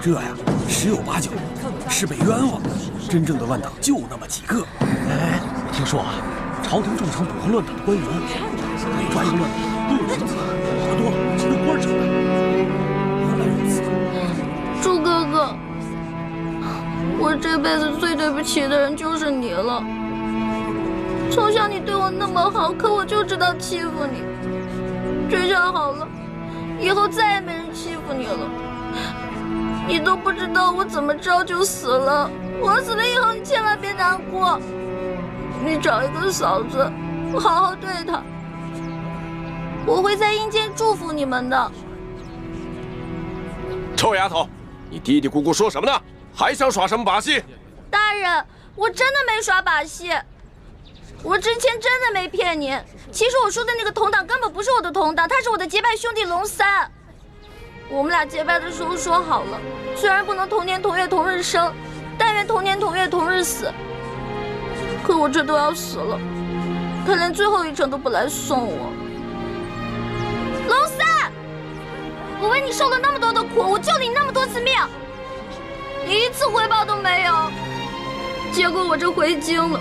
这呀，十有八九是被冤枉的。真正的乱党就那么几个。哎，我听说啊，朝廷重惩捕获乱党的官员，每抓一个乱党都有刑责，抓多了其实官长的。原来如此。猪哥哥，我这辈子最对不起的人就是你了。从小你对我那么好，可我就知道欺负你。这下好了，以后再也没人欺负你了。你都不知道我怎么着就死了，我死了以后你千万别难过。你找一个嫂子，好好对她，我会在阴间祝福你们的。臭丫头，你嘀嘀咕咕说什么呢？还想耍什么把戏？大人，我真的没耍把戏，我之前真的没骗您。其实我说的那个同党根本不是我的同党，他是我的结拜兄弟龙三。我们俩结拜的时候说好了，虽然不能同年同月同日生，但愿同年同月同日死。可我这都要死了，他连最后一程都不来送我。龙三，我为你受了那么多的苦，我救了你那么多次命，你一次回报都没有。结果我这回京了，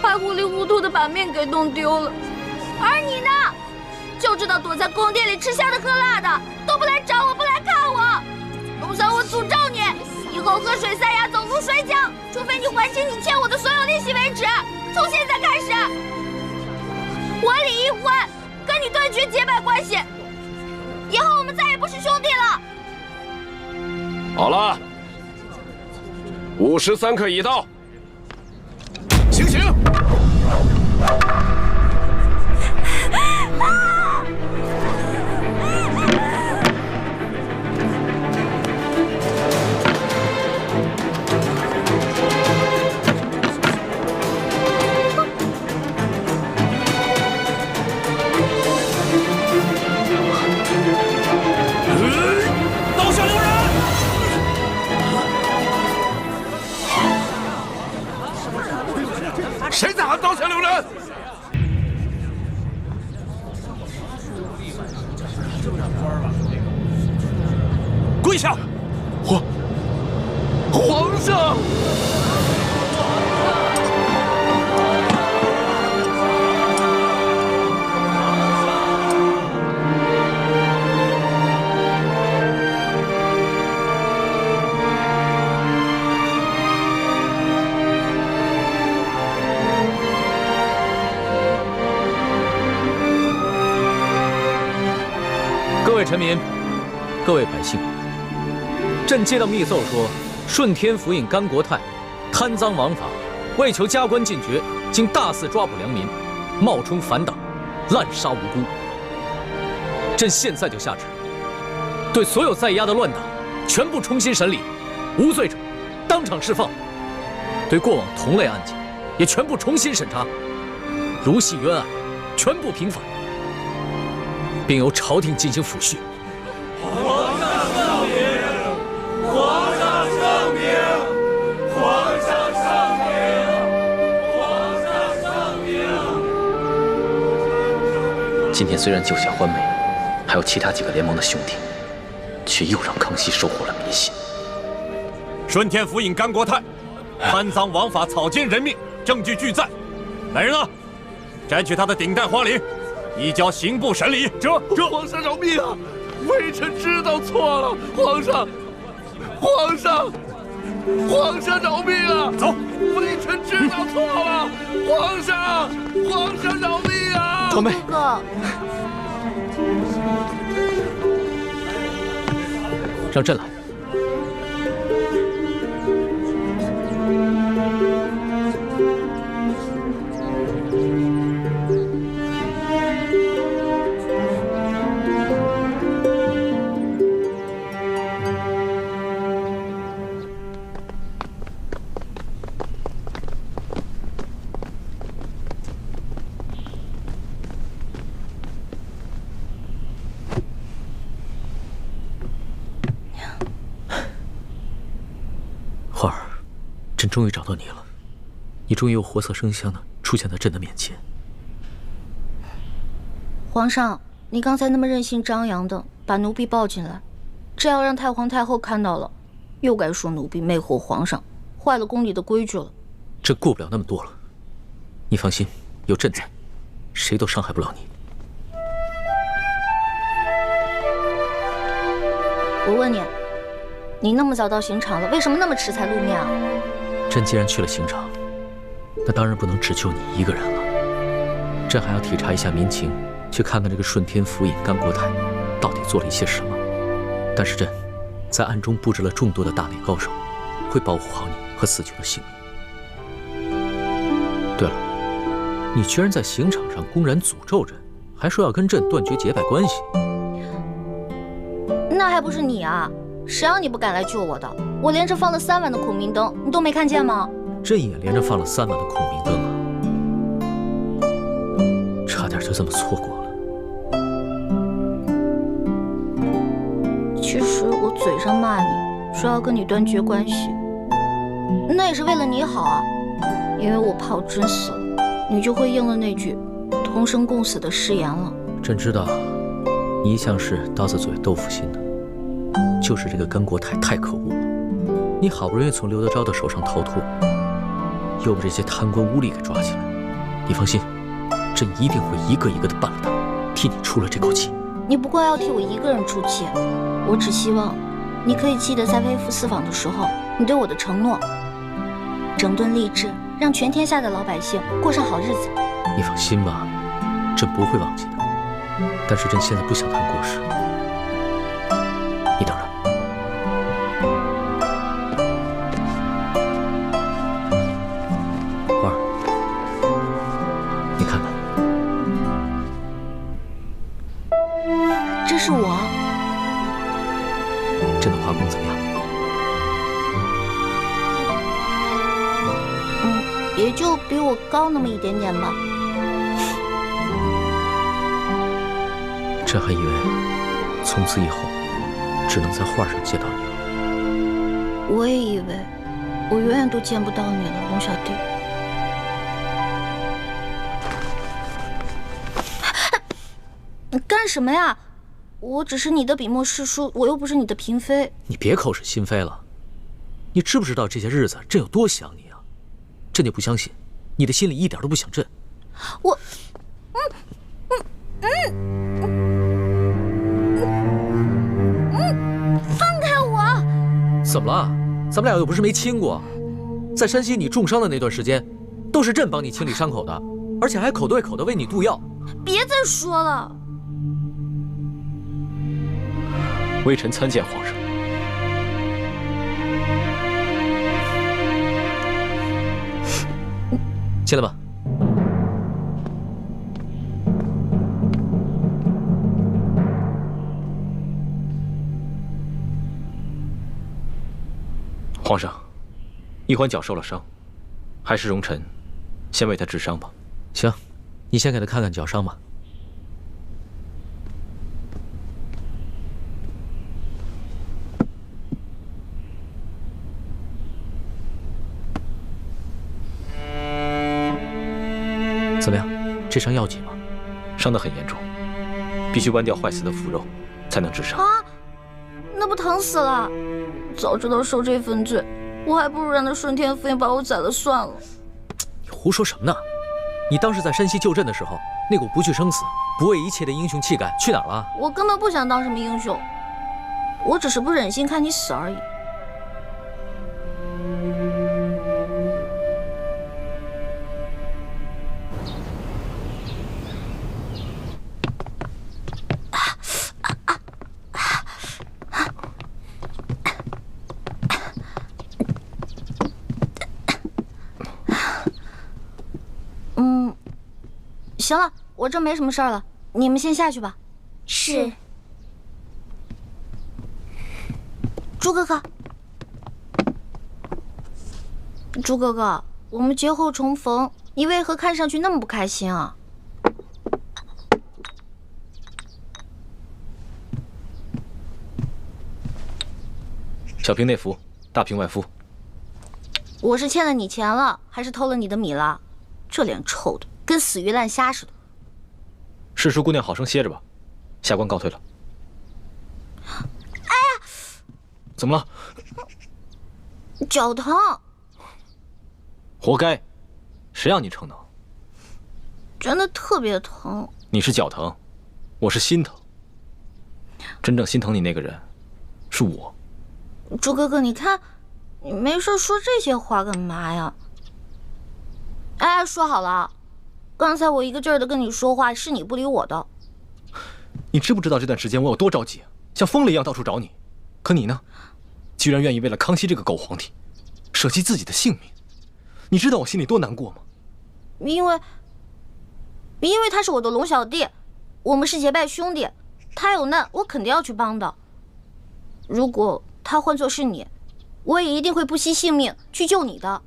还糊里糊涂的把命给弄丢了。而你呢，就知道躲在宫殿里吃香的喝辣的，都不来找我，不来看我。龙三，我诅咒你，以后喝水塞牙，走路摔跤，除非你还清你欠我的所有利息为止。从现在开始，我李一欢跟你断绝结拜关系，以后我们再也不是兄弟了。好了，53刻已到，行刑！刀下留人！谁在喊刀下留人？跪下！皇上！各位臣民，各位百姓，朕接到密奏说，顺天府尹甘国泰贪赃枉法，为求加官进爵，竟大肆抓捕良民，冒充反党，滥杀无辜。朕现在就下旨，对所有在押的乱党全部重新审理，无罪者当场释放；对过往同类案件也全部重新审查，如系冤案，全部平反，并由朝廷进行抚恤。皇上圣明！皇上圣明！皇上圣明！皇上圣明！今天虽然救下欢梅，还有其他几个联盟的兄弟，却又让康熙收获了民心。顺天府尹甘国泰贪赃枉法，草菅人命，证据俱在。来人啊，摘取他的顶戴花翎，移交刑部审理。这皇上饶命啊！微臣知道错了，皇上饶命啊！走，微臣知道错了，皇上饶命啊！团妹，哥，让朕来。花儿，朕终于找到你了，你终于又活色生香的出现在朕的面前。皇上，你刚才那么任性张扬的把奴婢抱进来，这要让太皇太后看到了，又该说奴婢魅惑皇上，坏了宫里的规矩了。朕顾不了那么多了，你放心，有朕在，谁都伤害不了你。我问你，你那么早到刑场了，为什么那么迟才露面啊？朕既然去了刑场，那当然不能只救你一个人了。朕还要体察一下民情，去看看这个顺天府尹甘国泰到底做了一些什么。但是朕在暗中布置了众多的大内高手，会保护好你和四九的性命。对了，你居然在刑场上公然诅咒朕，还说要跟朕断绝结拜关系。那还不是你啊！谁让你不敢来救我的？我连着放了3晚的孔明灯，你都没看见吗？朕也连着放了3晚的孔明灯啊，差点就这么错过了。其实我嘴上骂你，说要跟你断绝关系，那也是为了你好啊。因为我怕我真死了，你就会应了那句同生共死的誓言了。朕知道，你一向是刀子嘴豆腐心的，就是这个甘国泰太可恶了。你好不容易从刘德昭的手上逃脱，又被这些贪官污吏给抓起来。你放心，朕一定会一个一个的办了他，替你出了这口气。你不光要替我一个人出气，我只希望你可以记得在微服私访的时候你对我的承诺，整顿吏治，让全天下的老百姓过上好日子。你放心吧，朕不会忘记的。但是朕现在不想谈过时，你等着。花儿，你看看，这是我。朕的画工怎么样？也就比我高那么一点点吧。朕还以为从此以后只能在画上见到你了。我也以为我永远都见不到你了，龙小弟。你干什么呀？我只是你的笔墨诗书，我又不是你的嫔妃。你别口是心非了。你知不知道这些日子朕有多想你啊？朕就不相信你的心里一点都不想朕。我，放开我！怎么了？咱们俩又不是没亲过。在山西你重伤的那段时间，都是朕帮你清理伤口的，而且还口对口的为你渡药。别再说了。微臣参见皇上。进来吧。皇上，一环脚受了伤，还是容臣先为他治伤吧。行，你先给他看看脚伤吧。怎么样？这伤要紧吗？伤得很严重，必须剜掉坏死的腐肉，才能治伤。啊，那不疼死了！早知道受这份罪，我还不如让那顺天府尹把我宰了算了。你胡说什么呢？你当时在山西救朕的时候，那股不惧生死、不畏一切的英雄气概去哪儿了？我根本不想当什么英雄，我只是不忍心看你死而已。行了，我这没什么事儿了，你们先下去吧。是。朱哥哥，朱哥哥，我们节后重逢，你为何看上去那么不开心啊？小平内服，大平外敷。我是欠了你钱了，还是偷了你的米了？这脸臭的跟死鱼烂虾似的。世淑姑娘好生歇着吧，下官告退了。哎呀，怎么了？脚疼。活该，谁让你逞能？真的特别疼。你是脚疼，我是心疼。真正心疼你那个人，是我。朱哥哥，你看，你没事说这些话干嘛呀？哎，说好了，刚才我一个劲儿的跟你说话，是你不理我的。你知不知道这段时间我有多着急，像疯了一样到处找你？可你呢，居然愿意为了康熙这个狗皇帝，舍弃自己的性命。你知道我心里多难过吗？因为他是我的龙小弟，我们是结拜兄弟，他有难我肯定要去帮的。如果他换作是你，我也一定会不惜性命去救你的。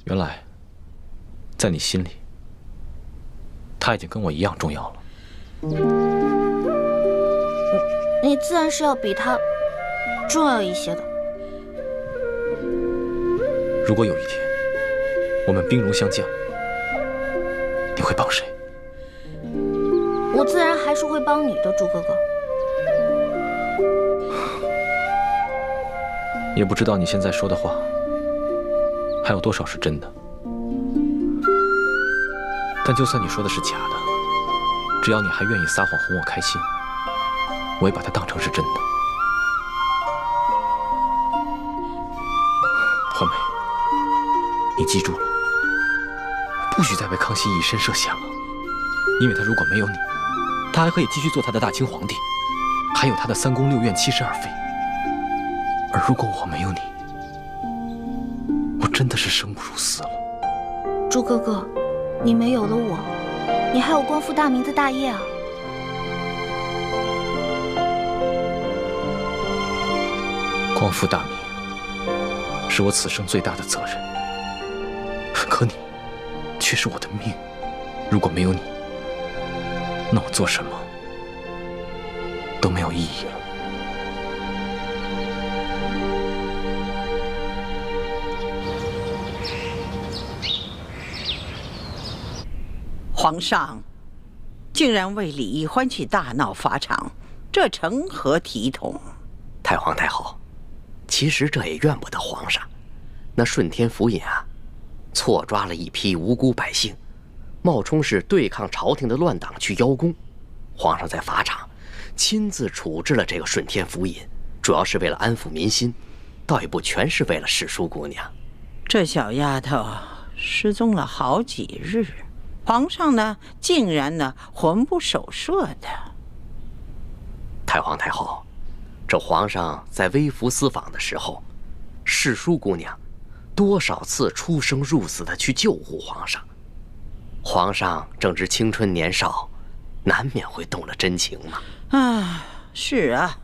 原来，在你心里，他已经跟我一样重要了。你自然是要比他重要一些的。如果有一天我们兵戎相见，你会帮谁？我自然还是会帮你的，朱哥哥。也不知道你现在说的话还有多少是真的。但就算你说的是假的，只要你还愿意撒谎哄我开心，我也把它当成是真的。欢美，你记住了，不许再为康熙以身涉险了。因为他如果没有你，他还可以继续做他的大清皇帝，还有他的3宫6院72妃。而如果我没有你，我真的是生不如死了。朱哥哥，你没有了我，你还有光复大明的大业啊！光复大明是我此生最大的责任，可你却是我的命。如果没有你，那我做什么都没有意义了。皇上竟然为李义欢去大闹法场，这成何体统？太皇太后，其实这也怨不得皇上。那顺天府尹啊，错抓了一批无辜百姓，冒充是对抗朝廷的乱党去邀功。皇上在法场亲自处置了这个顺天府尹，主要是为了安抚民心，倒也不全是为了世淑姑娘。这小丫头失踪了好几日，皇上呢竟然呢魂不守舍的。太皇太后，这皇上在微服私访的时候，世淑姑娘多少次出生入死的去救护皇上。皇上正值青春年少，难免会动了真情嘛。啊，是啊，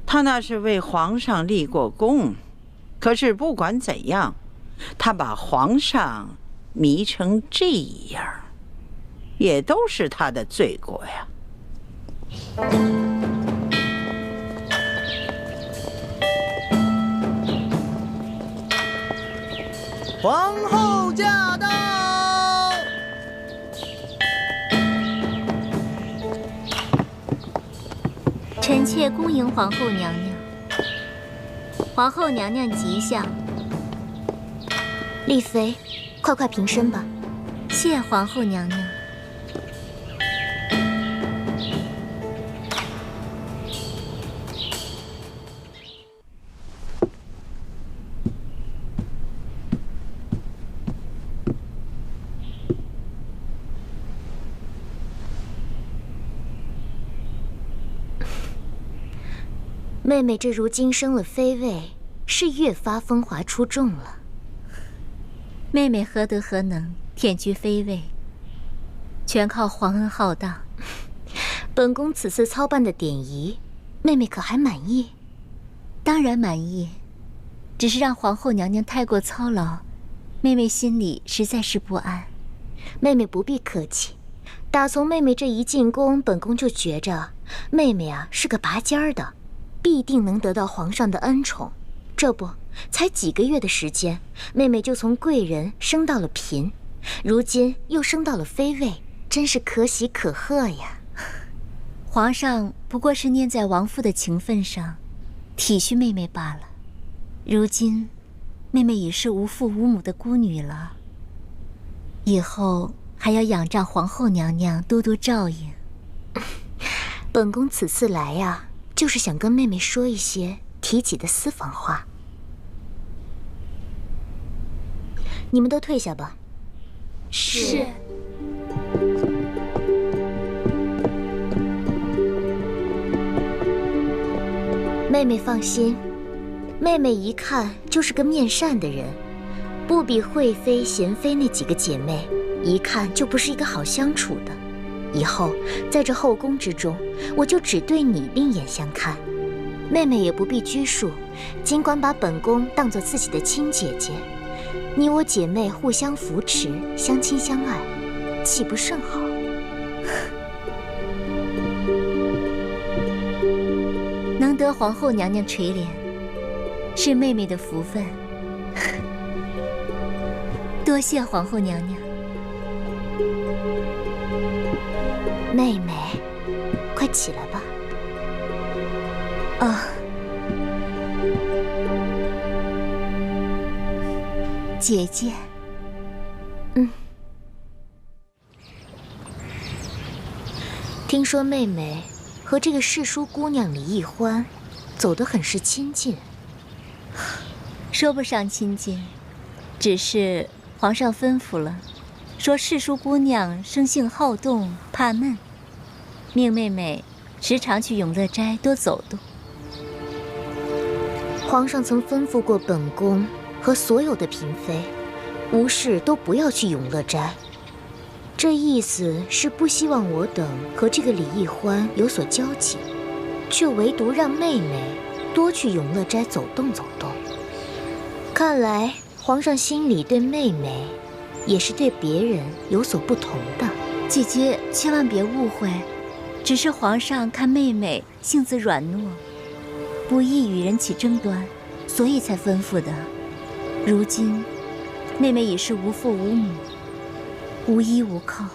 他那是为皇上立过功，可是不管怎样，他把皇上迷成这样，也都是他的罪过呀。皇后驾到！臣妾恭迎皇后娘娘。皇后娘娘吉祥。丽妃，快快平身吧。谢皇后娘娘。妹妹这如今升了妃位，是越发风华出众了。妹妹何德何能，忝居妃位，全靠皇恩浩荡。本宫此次操办的典仪，妹妹可还满意？当然满意，只是让皇后娘娘太过操劳，妹妹心里实在是不安。妹妹不必客气，打从妹妹这一进宫，本宫就觉着妹妹啊是个拔尖儿的，必定能得到皇上的恩宠。这不，才几个月的时间，妹妹就从贵人升到了嫔，如今又升到了妃位，真是可喜可贺呀。皇上不过是念在王父的情分上，体恤妹妹罢了。如今妹妹已是无父无母的孤女了，以后还要仰仗皇后娘娘多多照应。本宫此次来呀，就是想跟妹妹说一些提己的私房话。你们都退下吧。是。妹妹放心，妹妹一看就是个面善的人，不比惠妃、娴妃那几个姐妹，一看就不是一个好相处的。以后在这后宫之中，我就只对你另眼相看。妹妹也不必拘束，尽管把本宫当作自己的亲姐姐，你我姐妹互相扶持，相亲相爱，岂不甚好？能得皇后娘娘垂怜，是妹妹的福分。多谢皇后娘娘。妹妹，快起来吧。啊，姐姐。听说妹妹和这个世书姑娘李易欢走得很是亲近。说不上亲近，只是皇上吩咐了，说世书姑娘生性好动，怕闷，命妹妹时常去永乐斋多走动。皇上曾吩咐过本宫和所有的嫔妃，无事都不要去永乐斋。这意思是不希望我等和这个李易欢有所交集，却唯独让妹妹多去永乐斋走动走动。看来皇上心里对妹妹，也是对别人有所不同的。姐姐千万别误会，只是皇上看妹妹性子软糯，不易与人起争端，所以才吩咐的。如今妹妹已是无父无母，无依无靠，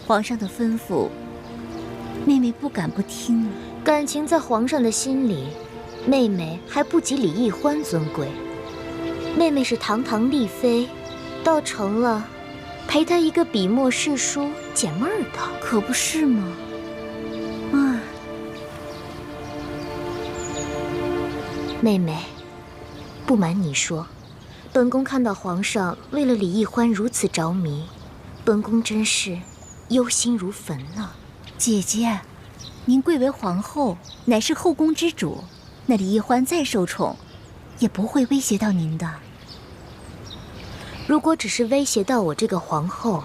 皇上的吩咐，妹妹不敢不听啊。感情在皇上的心里，妹妹还不及李易欢尊贵。妹妹是堂堂丽妃，倒成了陪她一个笔墨世书解闷儿的，可不是吗？啊，妹妹，不瞒你说，本宫看到皇上为了李易欢如此着迷，本宫真是忧心如焚呢。姐姐，您贵为皇后，乃是后宫之主，那李易欢再受宠，也不会威胁到您的。如果只是威胁到我这个皇后，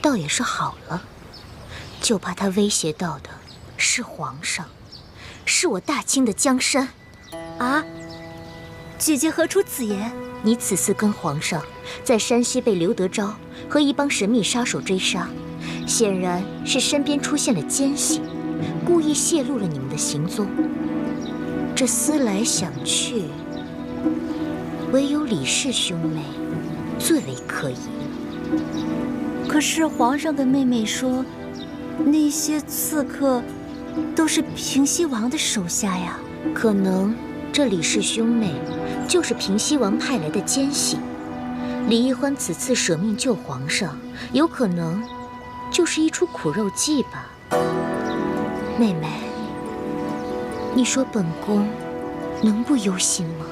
倒也是好了。就怕他威胁到的是皇上，是我大清的江山。啊！姐姐何出此言？你此次跟皇上在山西被刘德昭和一帮神秘杀手追杀，显然是身边出现了奸细，故意泄露了你们的行踪。这思来想去，唯有李氏兄妹最为可疑了。可是皇上跟妹妹说，那些刺客都是平西王的手下呀。可能这李氏兄妹就是平西王派来的奸细。李易欢此次舍命救皇上，有可能就是一出苦肉计吧。妹妹，你说本宫能不忧心吗？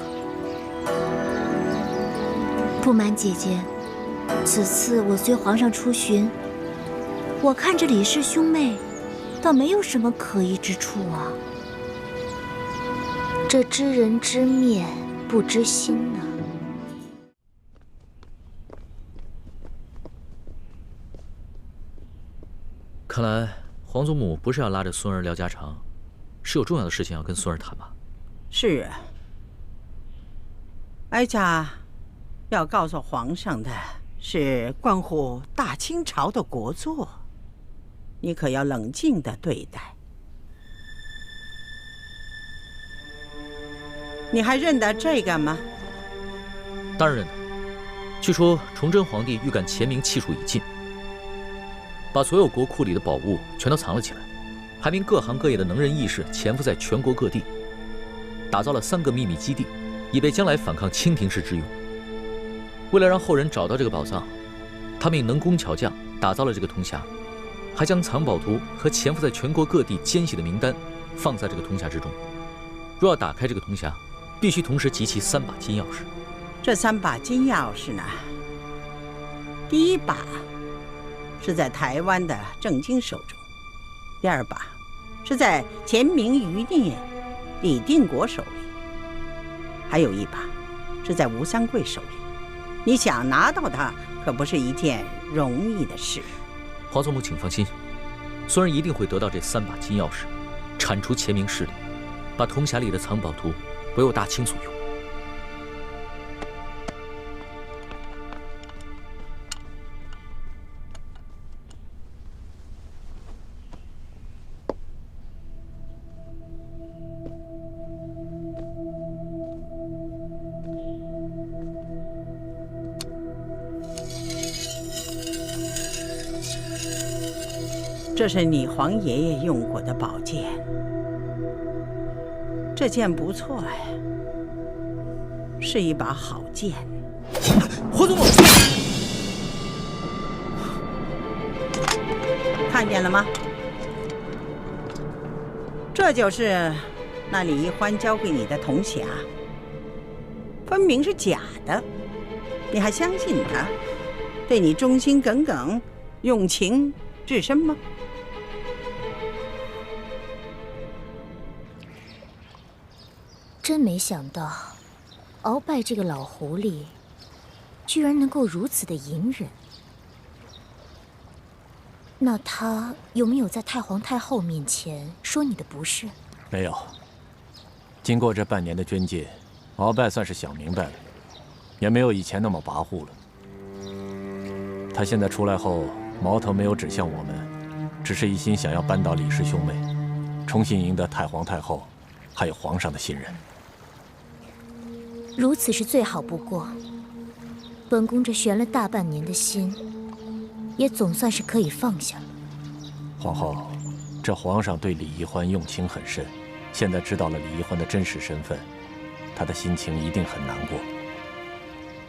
不瞒姐姐，此次我随皇上出巡，我看着李氏兄妹，倒没有什么可疑之处啊。这知人知面不知心呢。看来皇祖母不是要拉着孙儿聊家常，是有重要的事情要跟孙儿谈吧？是啊，哀家要告诉皇上的是关乎大清朝的国祚，你可要冷静地对待。你还认得这个吗？当然认得。据说崇祯皇帝预感乾明气数已尽，把所有国库里的宝物全都藏了起来，还命各行各业的能人异士潜伏在全国各地，打造了3个秘密基地，以备将来反抗清廷时之用。为了让后人找到这个宝藏，他命能工巧匠打造了这个铜匣，还将藏宝图和潜伏在全国各地奸细的名单放在这个铜匣之中。若要打开这个铜匣，必须同时集齐3把金钥匙。这3把金钥匙呢，第一把是在台湾的郑经手中，第2把是在前明余孽李定国手里，还有1把是在吴三桂手里。你想拿到它，可不是一件容易的事。皇祖母，请放心，孙儿一定会得到这3把金钥匙，铲除前明势力，把铜匣里的藏宝图为我大清所用。这是你皇爷爷用过的宝剑，这剑不错呀，是一把好剑。皇祖母，看见了吗？这就是那李一欢交给你的铜匣，分明是假的，你还相信他，对你忠心耿耿，用情至深吗？真没想到，鳌拜这个老狐狸，居然能够如此的隐忍。那他有没有在太皇太后面前说你的不是？没有。经过这半年的捐戒，鳌拜算是想明白了，也没有以前那么跋扈了。他现在出来后，矛头没有指向我们，只是一心想要扳倒李氏兄妹，重新赢得太皇太后还有皇上的信任。如此是最好不过。本宫这悬了大半年的心，也总算是可以放下了。皇后，这皇上对李一欢用情很深，现在知道了李一欢的真实身份，他的心情一定很难过。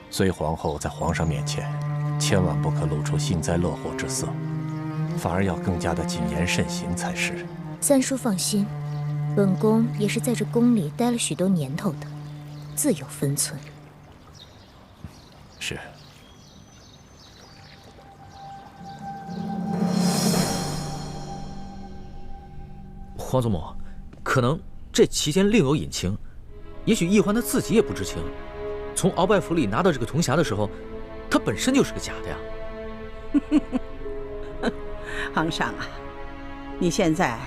所以皇后在皇上面前，千万不可露出幸灾乐祸之色，反而要更加的谨言慎行才是。三叔放心，本宫也是在这宫里待了许多年头的，自有分寸。是。皇祖母，可能这期间另有隐情，也许易欢他自己也不知情。从鳌拜府里拿到这个铜匣的时候，它本身就是个假的呀。皇上啊，你现在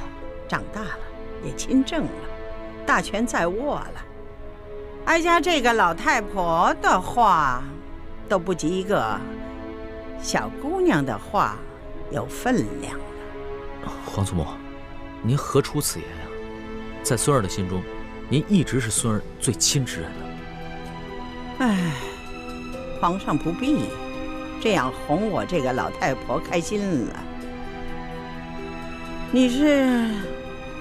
长大了，也亲政了，大权在握了。哀家这个老太婆的话，都不及一个小姑娘的话有分量了。皇祖母，您何出此言啊？在孙儿的心中，您一直是孙儿最亲之人了。唉，皇上不必这样哄我这个老太婆开心了。你是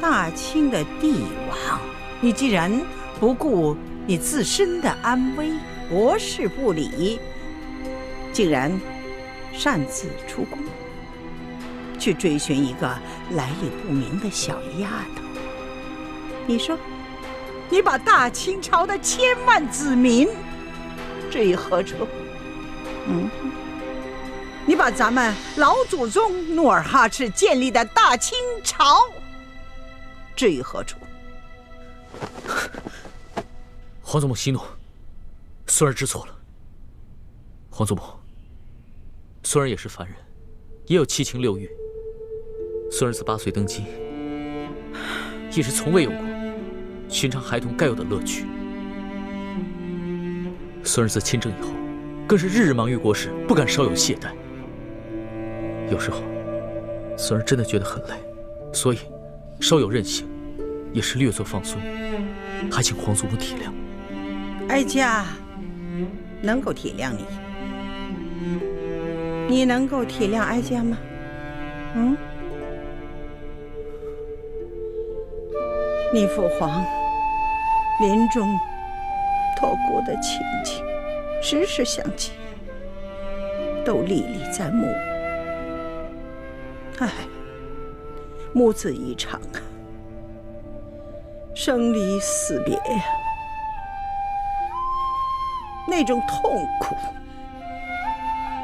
大清的帝王，你既然不顾你自身的安危，国事不理，竟然擅自出宫，去追寻一个来历不明的小丫头。你说，你把大清朝的千万子民置于何处？你把咱们老祖宗努尔哈赤建立的大清朝置于何处？皇祖母息怒，孙儿知错了。皇祖母，孙儿也是凡人，也有7情6欲。孙儿自8岁登基，一直从未有过寻常孩童该有的乐趣。孙儿自亲政以后，更是日日忙于国事，不敢稍有懈怠。有时候，孙儿真的觉得很累，所以稍有任性，也是略作放松，还请皇祖母体谅。哀家能够体谅你，你能够体谅哀家吗？你父皇临终托孤的情景，时时想起。都历历在目。唉，母子一场啊，生离死别呀，那种痛苦，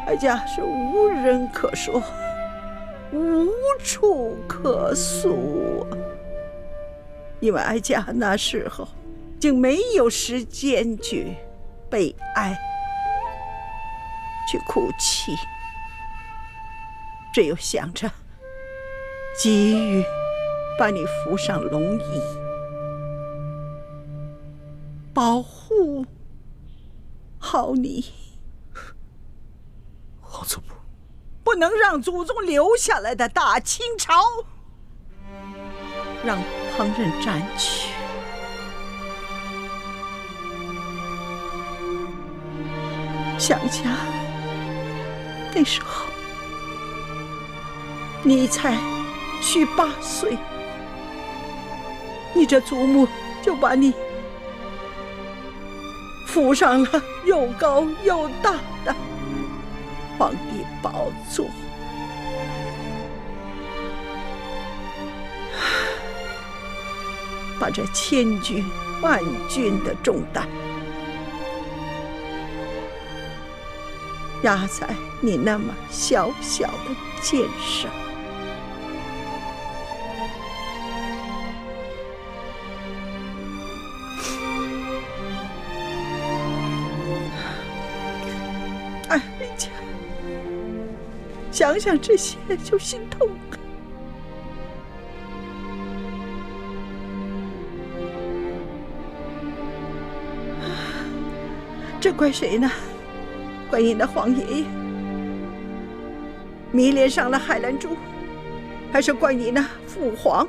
哀家是无人可说，无处可诉。因为哀家那时候竟没有时间去悲哀，去哭泣，只有想着急于把你扶上龙椅，保护好你。皇祖母，不能让祖宗留下来的大清朝让旁人占据。想想那时候你才许8岁，你这祖母就把你扶上了又高又大的皇帝宝座，把这千军万军的重担压在你那么小小的肩上。哀家想想这些就心痛。这怪谁呢？怪你的皇爷爷迷恋上了海兰珠，还是怪你那父皇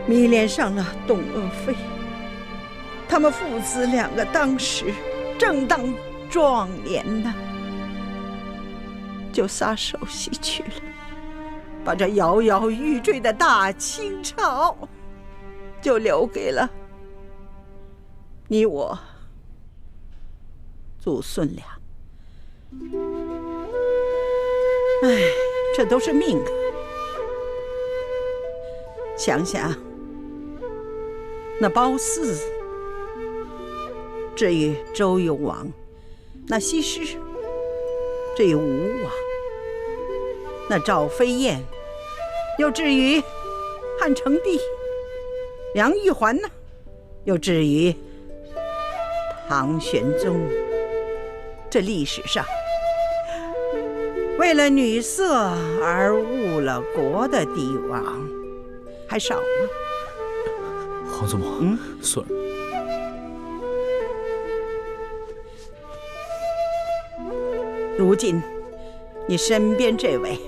迷恋上了董鄂妃？他们父子两个当时正当壮年呢，就撒手西去了，把这摇摇欲坠的大清朝就留给了你我祖孙俩。唉，这都是命啊！想想那褒姒至于周幽王，那西施至于吴王，那赵飞燕又至于汉成帝，梁玉环呢，又至于唐玄宗。这历史上为了女色而误了国的帝王还少吗？皇祖母，孙儿，如今你身边这位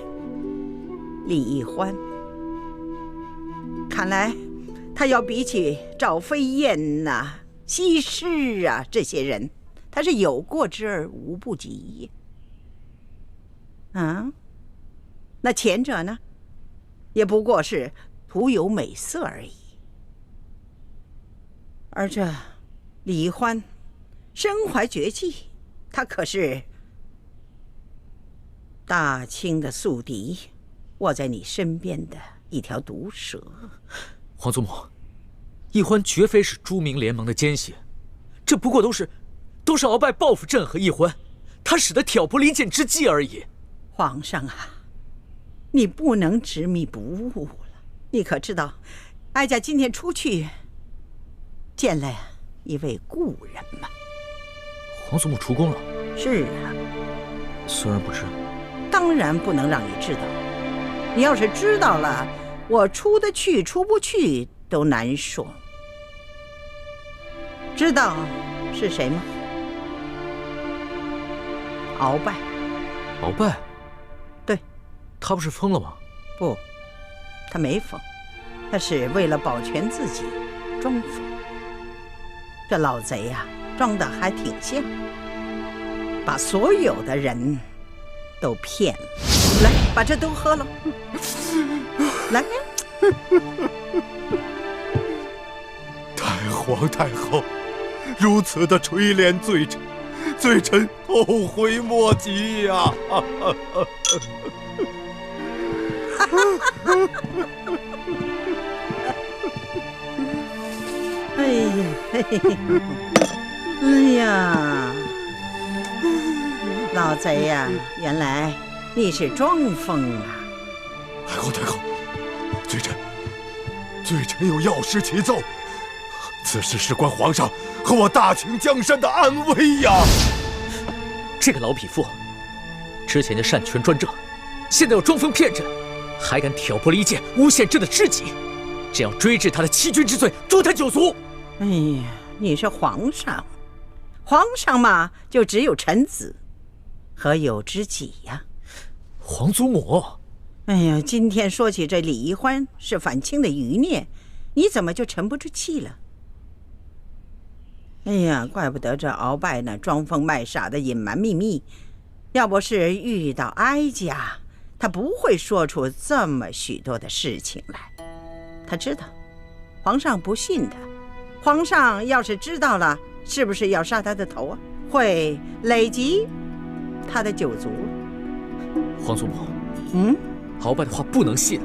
李易欢，看来他要比起赵飞燕呐、西施啊这些人，他是有过之而无不及。那前者呢，也不过是徒有美色而已。而这李易欢身怀绝技，他可是大清的宿敌，卧在你身边的一条毒蛇。皇祖母，易欢绝非是朱明联盟的奸细，这不过都是鳌拜报复朕和易欢，他使得挑拨离间之计而已。皇上啊，你不能执迷不悟了。你可知道，哀家今天出去见了一位故人吗？皇祖母出宫了？是啊。孙儿不知。当然不能让你知道。你要是知道了，我出得去出不去都难说。知道是谁吗？鳌拜。鳌拜？对。他不是疯了吗？不，他没疯，他是为了保全自己装疯。这老贼呀，装得还挺像，把所有的人都骗了。来，把这都喝了。来。太皇太后，如此的垂帘罪臣，罪臣后悔莫及呀！哎呀，哎呀，老贼呀，原来你是装疯啊！太后，太后，罪臣有要事启奏，此事事关皇上和我大清江山的安危呀！这个老匹夫，之前就擅权专政，现在又装疯骗朕，还敢挑拨离间、诬陷朕的知己，这样追治他的欺君之罪，诛他九族！哎呀，你是皇上，皇上嘛，就只有臣子，何有知己呀？皇祖母，哎呀，今天说起这李宜欢是反清的余孽，你怎么就沉不住气了？哎呀，怪不得这鳌拜那装疯卖傻的隐瞒秘密，要不是遇到哀家，他不会说出这么许多的事情来。他知道皇上不信他，皇上要是知道了，是不是要杀他的头啊？会累及他的九族。皇祖母，鳌拜的话不能信。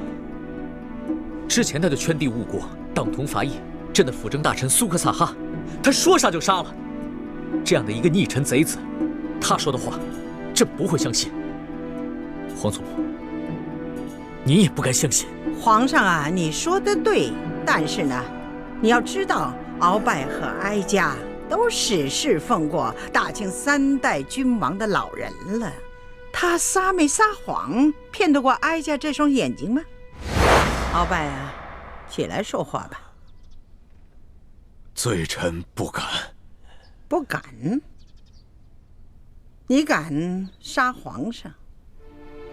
之前他就圈地误国，党同伐异，朕的辅政大臣苏克萨哈，他说杀就杀了。这样的一个逆臣贼子，他说的话，朕不会相信。皇祖母，你也不该相信。皇上啊，你说的对，但是呢，你要知道，鳌拜和哀家都是侍奉过大清3代君王的老人了，他撒没撒谎，骗得过哀家这双眼睛吗？鳌拜啊，起来说话吧。罪臣不敢。不敢？你敢杀皇上？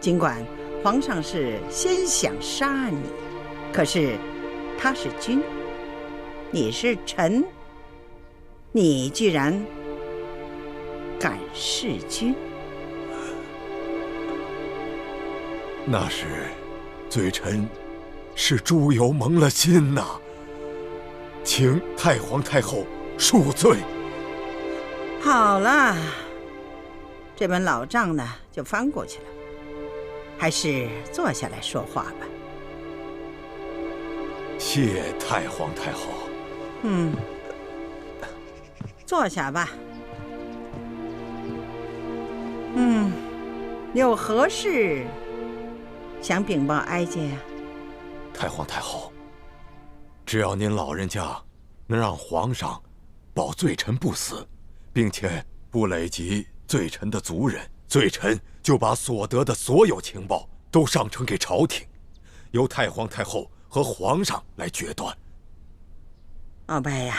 尽管皇上是先想杀你，可是他是君，你是臣，你居然敢弑君？那是罪臣是猪油蒙了心呐，请太皇太后恕罪。好了，这本老账呢就翻过去了，还是坐下来说话吧。谢太皇太后。坐下吧。有何事想禀报哀家呀？太皇太后，只要您老人家能让皇上保罪臣不死，并且不累及罪臣的族人，罪臣就把所得的所有情报都上呈给朝廷，由太皇太后和皇上来决断。鳌拜呀，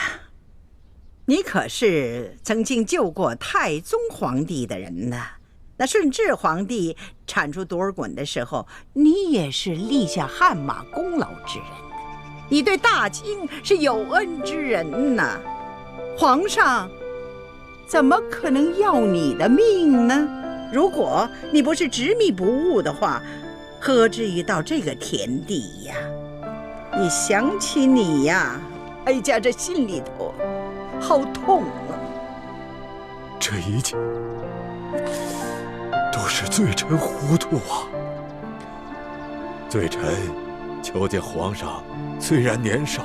你可是曾经救过太宗皇帝的人呐。那顺治皇帝铲除多尔衮的时候，你也是立下汗马功劳之人，你对大清是有恩之人呐。皇上怎么可能要你的命呢？如果你不是执迷不悟的话，何至于到这个田地呀？你想起你呀，哀家这心里头好痛啊！这一切都是罪臣糊涂啊！罪臣求见皇上，虽然年少，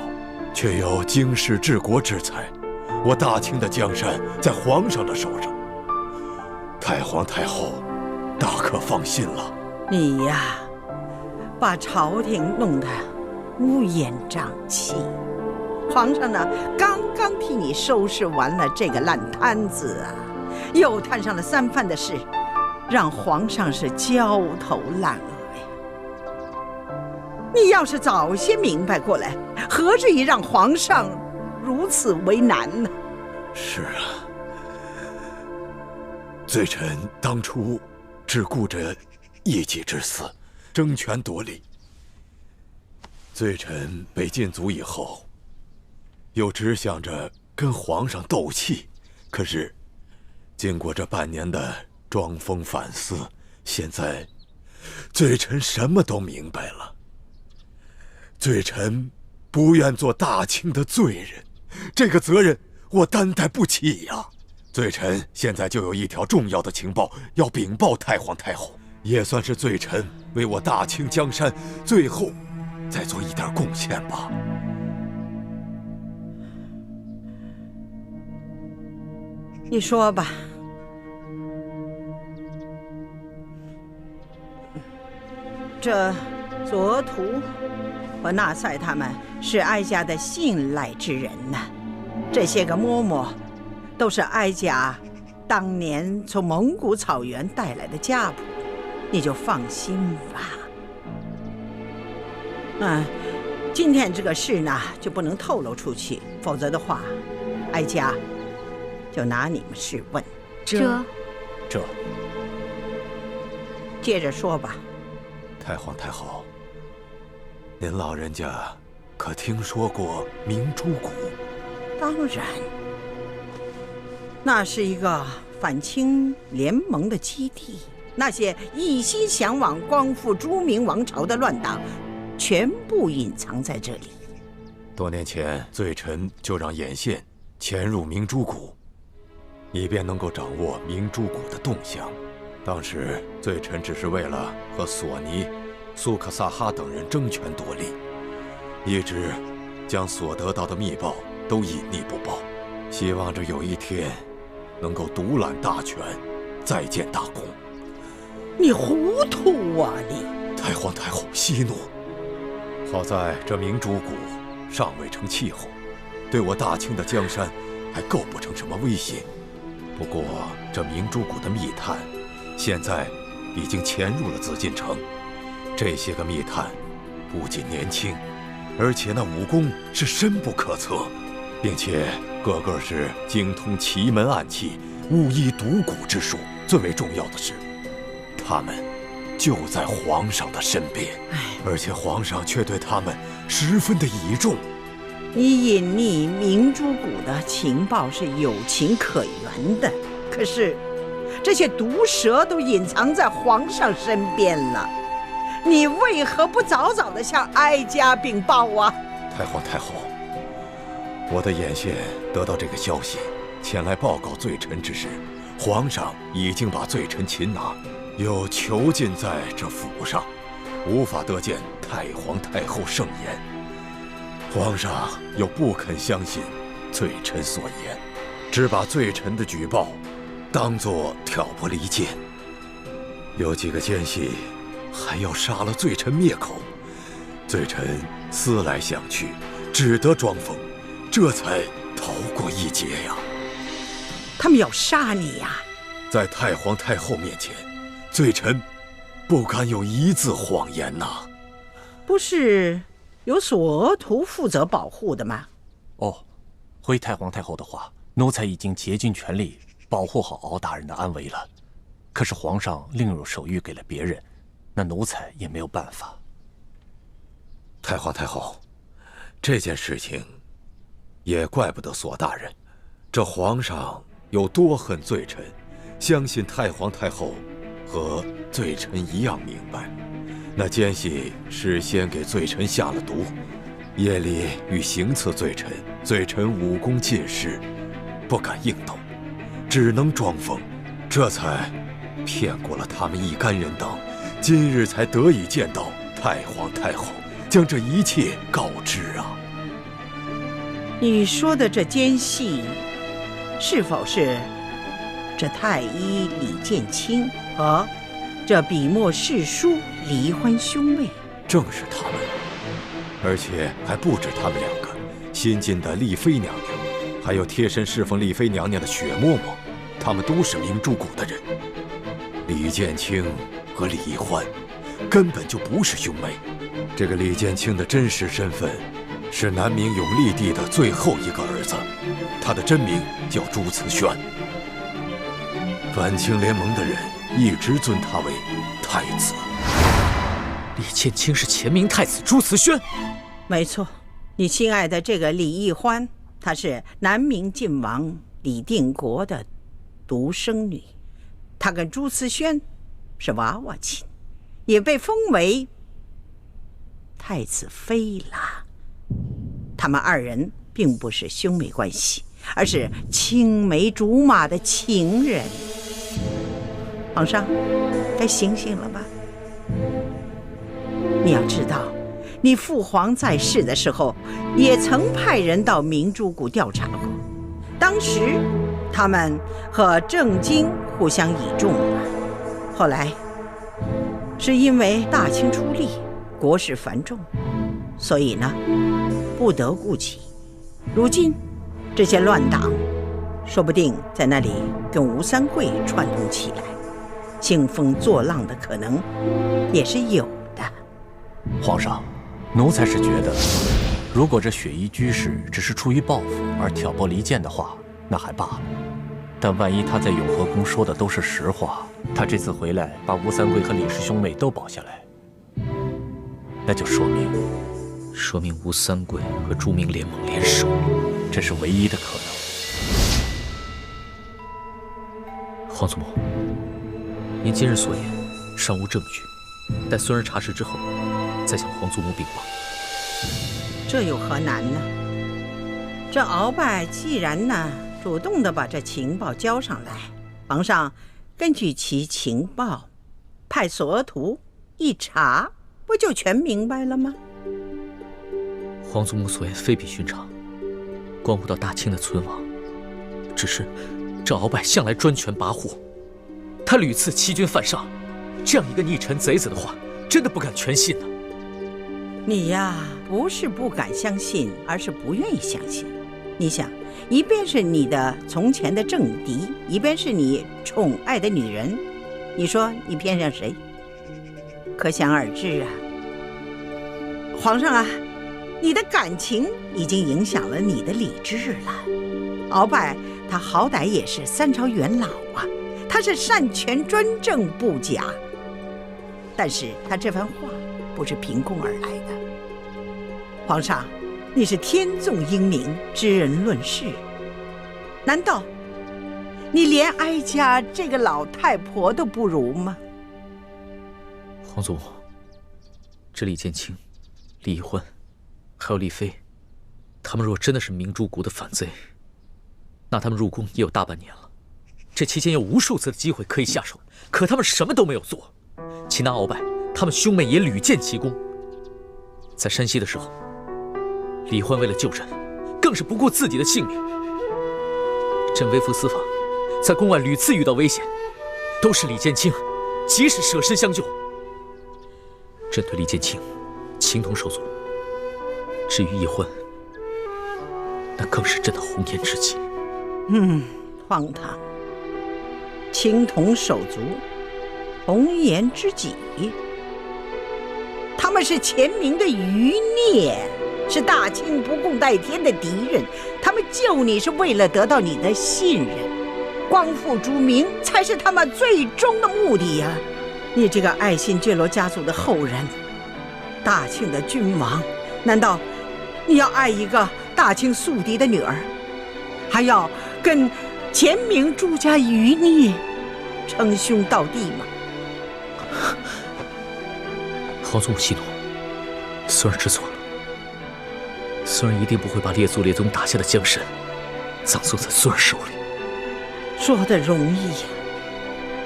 却有经世治国之才。我大清的江山在皇上的手上，太皇太后大可放心了。你呀，把朝廷弄得乌烟瘴气。皇上呢，刚刚替你收拾完了这个烂摊子啊，又摊上了3藩的事，让皇上是焦头烂额呀。你要是早些明白过来，何至于让皇上如此为难呢？是啊，罪臣当初只顾着一己之私，争权夺利。罪臣被禁足以后，又只想着跟皇上斗气，可是经过这半年的装疯反思，现在罪臣什么都明白了。罪臣不愿做大清的罪人，这个责任我担待不起呀。罪臣现在就有一条重要的情报要禀报太皇太后，也算是罪臣为我大清江山最后再做一点贡献吧。你说吧。这佐额图和纳赛他们是哀家的信赖之人呐，这些个嬷嬷都是哀家当年从蒙古草原带来的家谱，你就放心吧。今天这个事呢就不能透露出去，否则的话，哀家就拿你们试问。这接着说吧。太皇太后，您老人家可听说过明珠谷？当然，那是一个反清联盟的基地，那些一心向往光复朱明王朝的乱党，全部隐藏在这里。多年前，罪臣就让眼线潜入明珠谷，以便能够掌握明珠谷的动向。当时，罪臣只是为了和索尼、苏克萨哈等人争权夺利，一直将所得到的密报都隐匿不报，希望着有一天能够独揽大权，再建大功。你糊涂啊你！太皇太后息怒。好在这明珠谷尚未成气候，对我大清的江山还构不成什么威胁。不过这明珠谷的密探现在已经潜入了紫禁城，这些个密探不仅年轻，而且那武功是深不可测，并且个个是精通奇门暗器、巫医独蛊之术。最为重要的是，他们就在皇上的身边，而且皇上却对他们十分的倚重。你隐匿明珠谷的情报是有情可原的，可是这些毒蛇都隐藏在皇上身边了，你为何不早早的向哀家禀报啊？太皇太后，我的眼线得到这个消息，前来报告罪臣之时，皇上已经把罪臣擒拿，又囚禁在这府上，无法得见太皇太后圣颜。皇上又不肯相信罪臣所言，只把罪臣的举报当作挑拨离间，有几个奸细还要杀了罪臣灭口。罪臣思来想去，只得装疯，这才逃过一劫呀。他们要杀你呀！在太皇太后面前，罪臣不敢有一字谎言呐。不是由索额图负责保护的吗？哦，回太皇太后的话，奴才已经竭尽全力保护好敖大人的安危了。可是皇上另有手谕给了别人，那奴才也没有办法。太皇太后，这件事情也怪不得索大人，这皇上有多恨罪臣，相信太皇太后和罪臣一样明白。那奸细事先给罪臣下了毒，夜里欲行刺罪臣，罪臣武功尽失，不敢应斗，只能装疯，这才骗过了他们一干人等，今日才得以见到太皇太后，将这一切告知啊。你说的这奸细，是否是这太医李建清和这笔墨侍书李欢兄妹？正是他们，而且还不止他们两个，新晋的丽妃娘娘，还有贴身侍奉丽妃娘娘的雪嬷嬷，他们都是明珠谷的人。李建清和李欢根本就不是兄妹。这个李建清的真实身份是南明永历帝的最后一个儿子，他的真名叫朱慈轩。反清联盟的人一直尊他为太子。李建清是前明太子朱慈轩？没错，你亲爱的这个李义欢，她是南明晋王李定国的独生女，她跟朱慈轩是娃娃亲，也被封为太子妃了。他们二人并不是兄妹关系，而是青梅竹马的情人。皇上，该醒醒了吧？你要知道，你父皇在世的时候，也曾派人到明珠谷调查过。当时，他们和郑经互相倚重了。后来，是因为大清出力，国事繁重，所以呢，不得顾及。如今，这些乱党，说不定在那里跟吴三桂串通起来，兴风作浪的可能也是有的。皇上，奴才是觉得，如果这雪衣居士只是出于报复而挑拨离间的话，那还罢了。但万一他在永和宫说的都是实话，他这次回来把吴三桂和李氏兄妹都保下来，那就说明吴三桂和朱明联盟联手，这是唯一的可能。皇祖母，您今日所言尚无证据，待孙儿查实之后，再向皇祖母禀报。这有何难呢？这鳌拜既然呢主动的把这情报交上来，皇上根据其情报派所图一查，不就全明白了吗？皇祖母所言非比寻常，关乎到大清的存亡。只是这鳌拜向来专权跋扈，他屡次欺君犯上，这样一个逆臣贼子的话，真的不敢全信呢。你呀，不是不敢相信，而是不愿意相信。你想，一边是你的从前的政敌，一边是你宠爱的女人，你说你偏向谁？可想而知啊。皇上啊，你的感情已经影响了你的理智了。鳌拜他好歹也是3朝元老啊，他是擅权专政不假，但是他这番话不是凭空而来的。皇上，你是天纵英明，知人论事，难道你连哀家这个老太婆都不如吗？皇祖母，这李建清、李易欢还有李妃，他们若真的是明珠谷的反贼，那他们入宫也有大半年了，这期间有无数次的机会可以下手，可他们什么都没有做。擒拿鳌拜，他们兄妹也屡建奇功。在山西的时候，李欢为了救朕，更是不顾自己的性命。朕微服私访，在宫外屡次遇到危险，都是李建清及时舍身相救。朕对李建清情同手足，至于易欢，那更是朕的红颜知己。荒唐！情同手足，红颜知己，他们是前明的余孽，是大清不共戴天的敌人。他们救你是为了得到你的信任，光复朱明才是他们最终的目的呀！你这个爱新觉罗家族的后人，大清的君王，难道你要爱一个大清宿敌的女儿，还要跟前明朱家余孽称兄道弟吗？皇祖母息怒，孙儿知错了。孙儿一定不会把列祖列宗打下的江山葬送在孙儿手里。说的容易呀，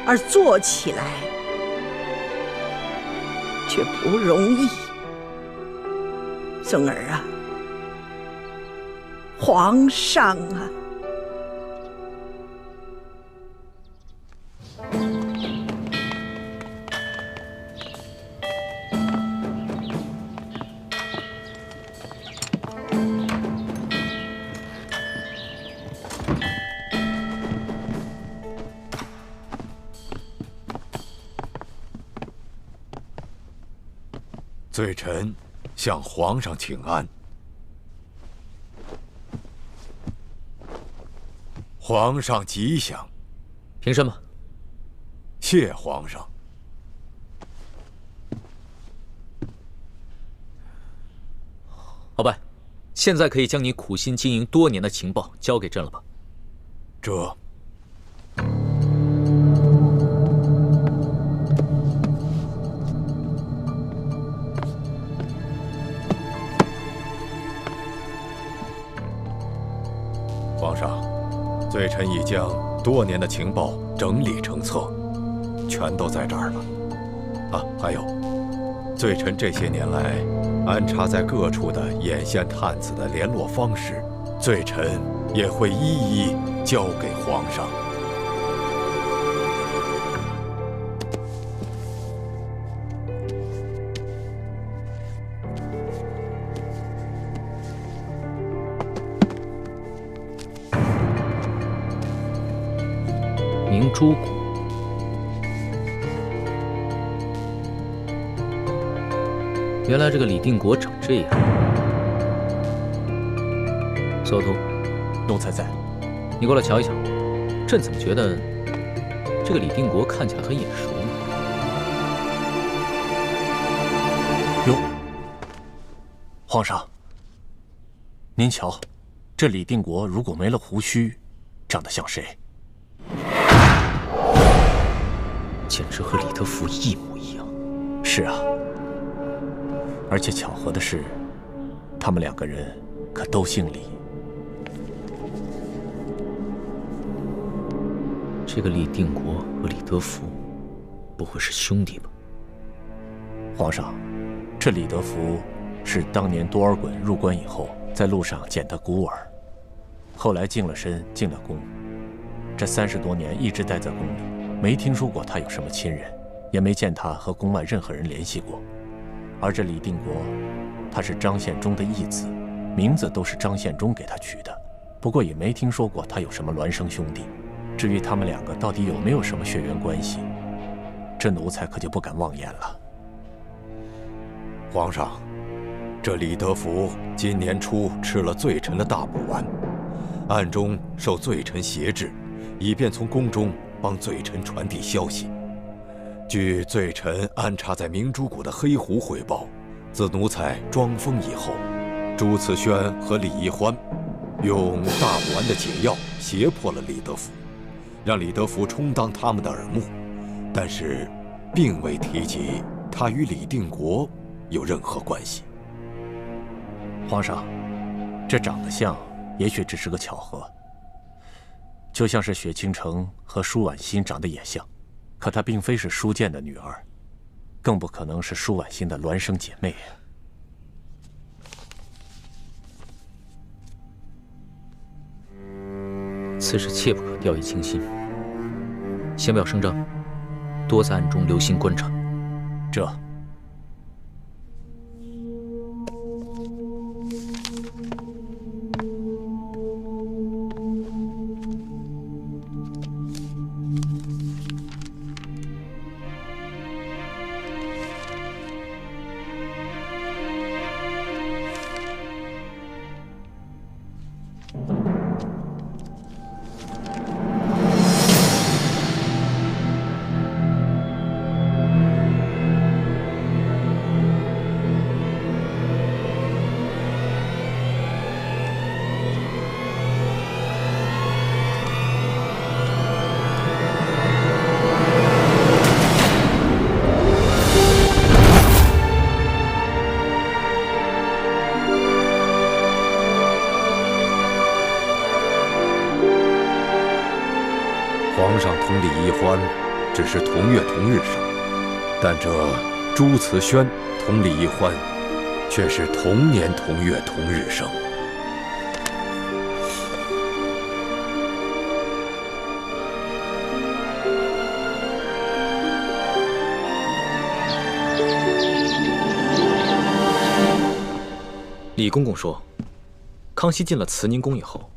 而做起来却不容易。孙儿啊，皇上啊！罪臣向皇上请安。皇上吉祥。凭什么？谢皇上。鳌拜，现在可以将你苦心经营多年的情报交给朕了吧？这。皇上，罪臣已将多年的情报整理成册，全都在这儿了。啊，还有，罪臣这些年来安插在各处的眼线探子的联络方式，罪臣也会一一交给皇上。明珠谷，原来这个李定国长这样。司后图，奴才在。你过来瞧一瞧，朕怎么觉得这个李定国看起来很眼熟呢？哟，皇上，您瞧，这李定国如果没了胡须，长得像谁？简直和李德福一模一样。是啊，而且巧合的是，他们两个人可都姓李。这个李定国和李德福，不会是兄弟吧？皇上，这李德福是当年多尔衮入关以后，在路上捡的孤儿，后来净了身，进了宫，这30多年一直待在宫里。没听说过他有什么亲人，也没见他和宫外任何人联系过。而这李定国，他是张献忠的义子，名字都是张献忠给他取的。不过也没听说过他有什么孪生兄弟。至于他们两个到底有没有什么血缘关系，这奴才可就不敢妄言了。皇上，这李德福今年初吃了罪臣的大补丸，暗中受罪臣挟制，以便从宫中帮罪臣传递消息。据罪臣安插在明珠谷的黑狐回报，自奴才装疯以后，朱慈轩和李义欢用大补丸的解药胁迫了李德福，让李德福充当他们的耳目，但是并未提及他与李定国有任何关系。皇上，这长得像，也许只是个巧合。就像是雪倾城和舒婉欣长得也像，可她并非是舒建的女儿，更不可能是舒婉欣的孪生姐妹啊。此事切不可掉以轻心，先不要声张，多在暗中留心观察。这。皇上同李义欢只是同月同日生，但这朱慈轩同李义欢却是同年同月同日生。李公公说，康熙进了慈宁宫以后，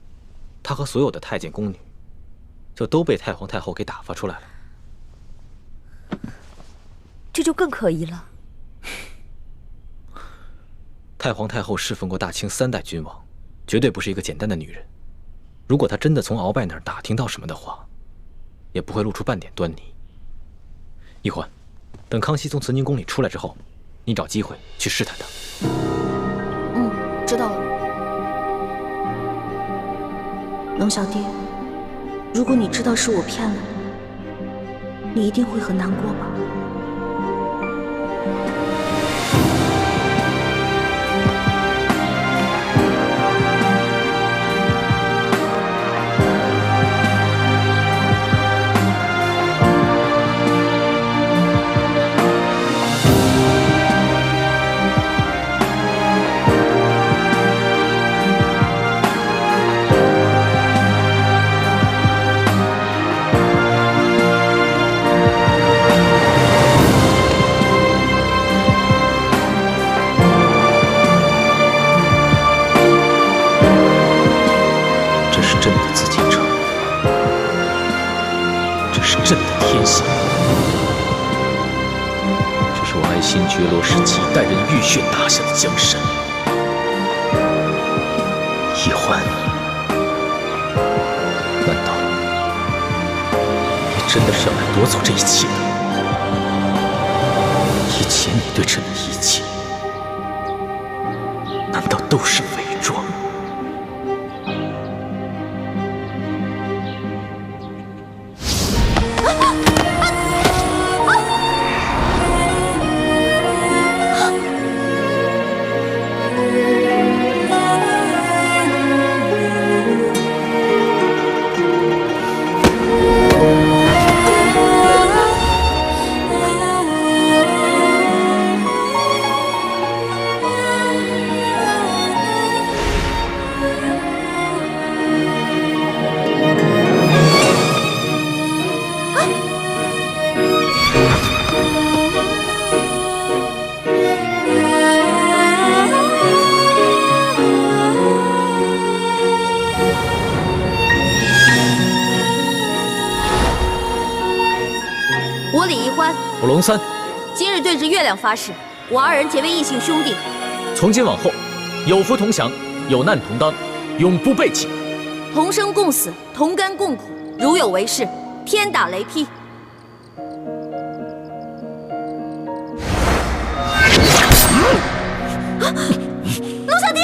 他和所有的太监宫女就都被太皇太后给打发出来了。这就更可疑了。太皇太后侍奉过大清3代君王，绝对不是一个简单的女人。如果她真的从鳌拜那儿打听到什么的话，也不会露出半点端倪。义欢，等康熙从慈宁宫里出来之后，你找机会去试探他。知道了。龙小弟，如果你知道是我骗了你，你一定会很难过吧？系。这是我爱新觉罗氏几代人浴血打下的江山。易欢，难道你真的是要来夺走这一切的？以前你对朕的一切，难道都是伪装？我李易欢，我龙三，今日对着月亮发誓，我二人结为异姓兄弟。从今往后，有福同享，有难同当，永不背弃。同生共死，同甘共苦，如有违誓，天打雷劈。龙小弟！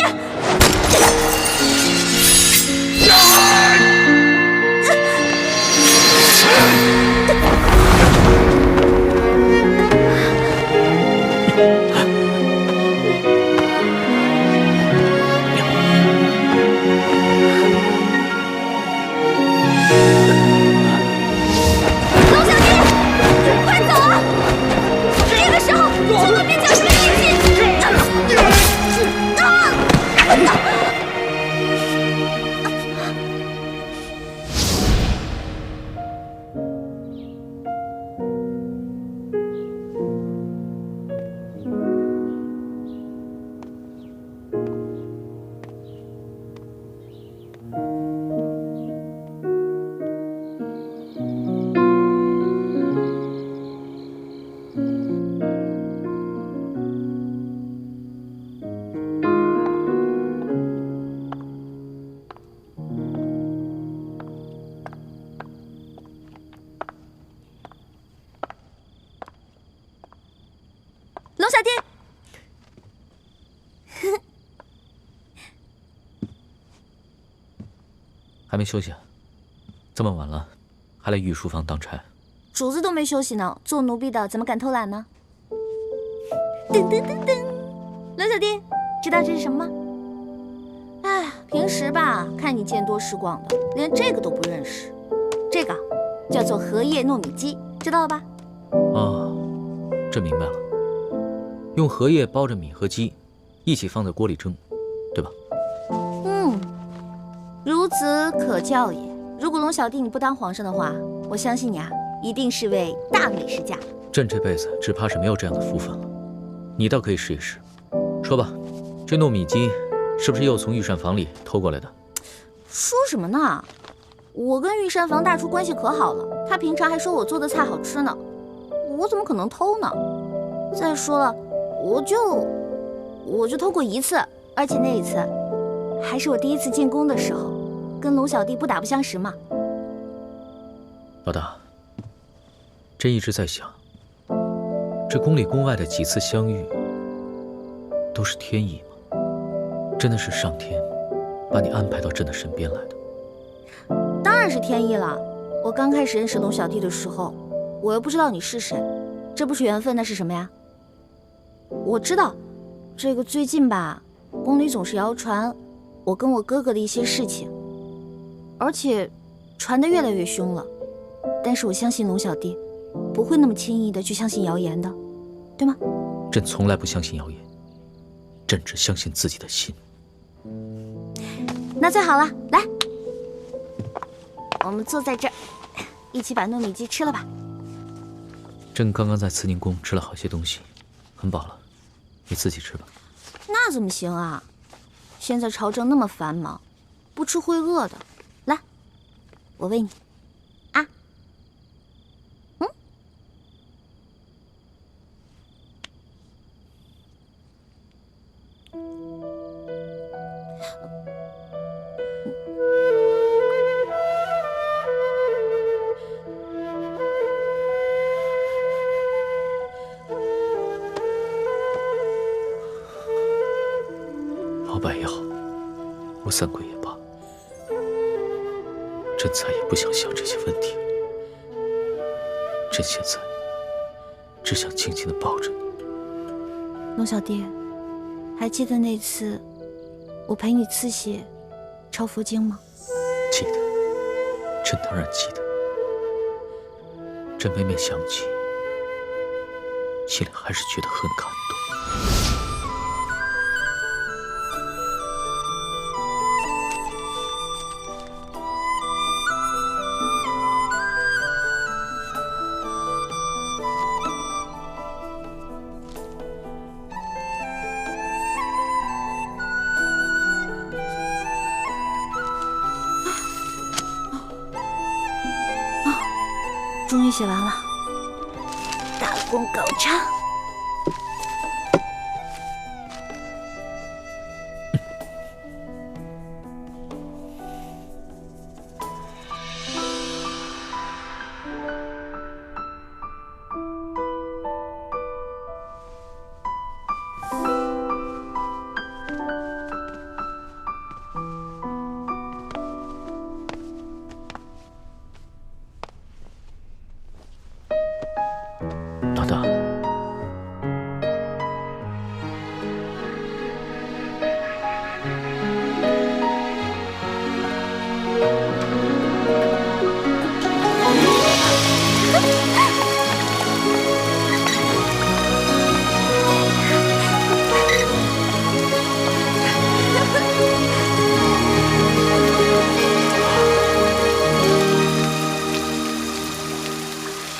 龙小弟，还没休息啊？这么晚了，还来御书房当差？主子都没休息呢，做奴婢的怎么敢偷懒呢？噔噔噔噔，龙小弟，知道这是什么吗？哎，平时吧，看你见多识广的，连这个都不认识。这个叫做荷叶糯米鸡，知道了吧？哦，这明白了。用荷叶包着米和鸡，一起放在锅里蒸，对吧？孺子可教也。如果龙小弟你不当皇上的话，我相信你啊，一定是位大美食家。朕这辈子只怕是没有这样的福分了，你倒可以试一试。说吧，这糯米鸡是不是又从御膳房里偷过来的？说什么呢？我跟御膳房大厨关系可好了，他平常还说我做的菜好吃呢，我怎么可能偷呢？再说了，我就偷过一次，而且那一次还是我第一次进宫的时候，跟龙小弟不打不相识嘛。老大，朕一直在想，这宫里宫外的几次相遇，都是天意吗？真的是上天把你安排到朕的身边来的？当然是天意了。我刚开始认识龙小弟的时候，我又不知道你是谁，这不是缘分，那是什么呀？我知道，这个最近吧，宫里总是谣传我跟我哥哥的一些事情，而且传得越来越凶了。但是我相信龙小弟不会那么轻易的去相信谣言的，对吗？朕从来不相信谣言，朕只相信自己的心。那最好了，来，我们坐在这儿，一起把糯米鸡吃了吧。朕刚刚在慈宁宫吃了好些东西，很饱了，你自己吃吧。那怎么行啊？现在朝政那么繁忙，不吃会饿的。来，我喂你。啊，鳌拜也好，我三桂也罢，朕再也不想想这些问题了。朕现在只想静静地抱着你。龙小弟，还记得那次我陪你刺血抄佛经吗？记得，朕当然记得。朕每每想起，心里还是觉得很感动。终于写完了，大功告成。老大，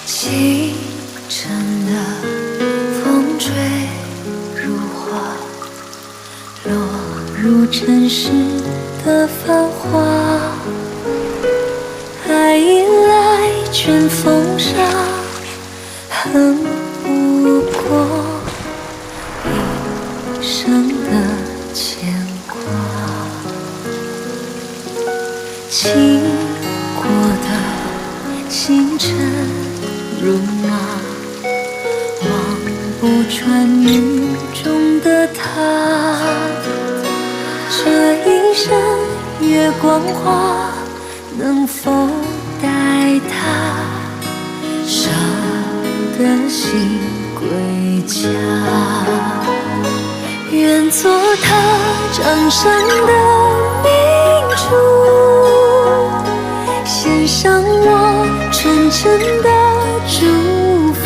清晨的风吹如花，落入尘世的繁华。爱已来，卷风沙，恨不过一生的牵挂。经过的星辰如马，望不穿雨中的他。这一生月光花，能否带他舍得心归家？愿做他掌上的明珠，献上我纯真的祝福。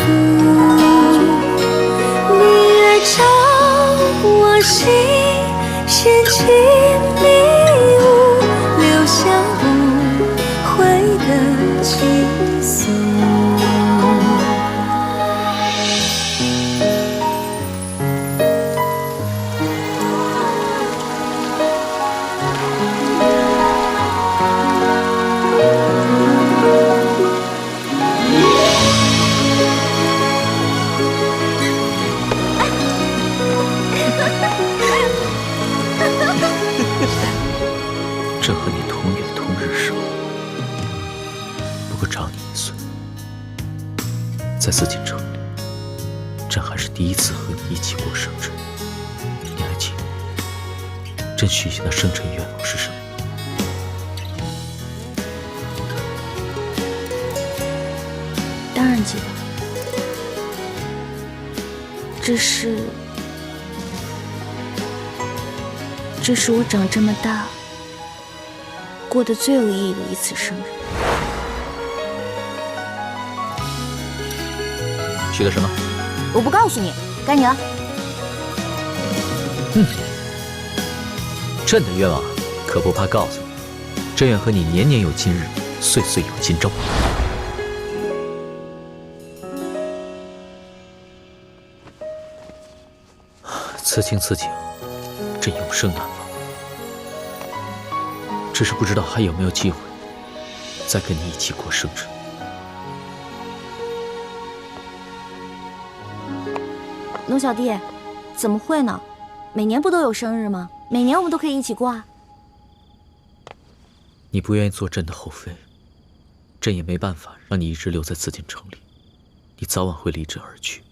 你爱照我心，掀起迷雾，留下无悔的情愫。朕和你同月同日生，不过长你1岁。在紫禁城里，朕还是第一次和你一起过生日。你还记得朕许下的生辰愿望是什么？当然记得，这是我长这么大过得最有意义的一次生日。许的什么？我不告诉你，该你了。朕的愿望可不怕告诉你，朕愿和你年年有今日，岁岁有今朝。此情此景，朕永生难忘。只是不知道还有没有机会再跟你一起过生日。龙小弟，怎么会呢？每年不都有生日吗？每年我们都可以一起过啊。你不愿意做朕的后妃，朕也没办法让你一直留在紫禁城里，你早晚会离朕而去。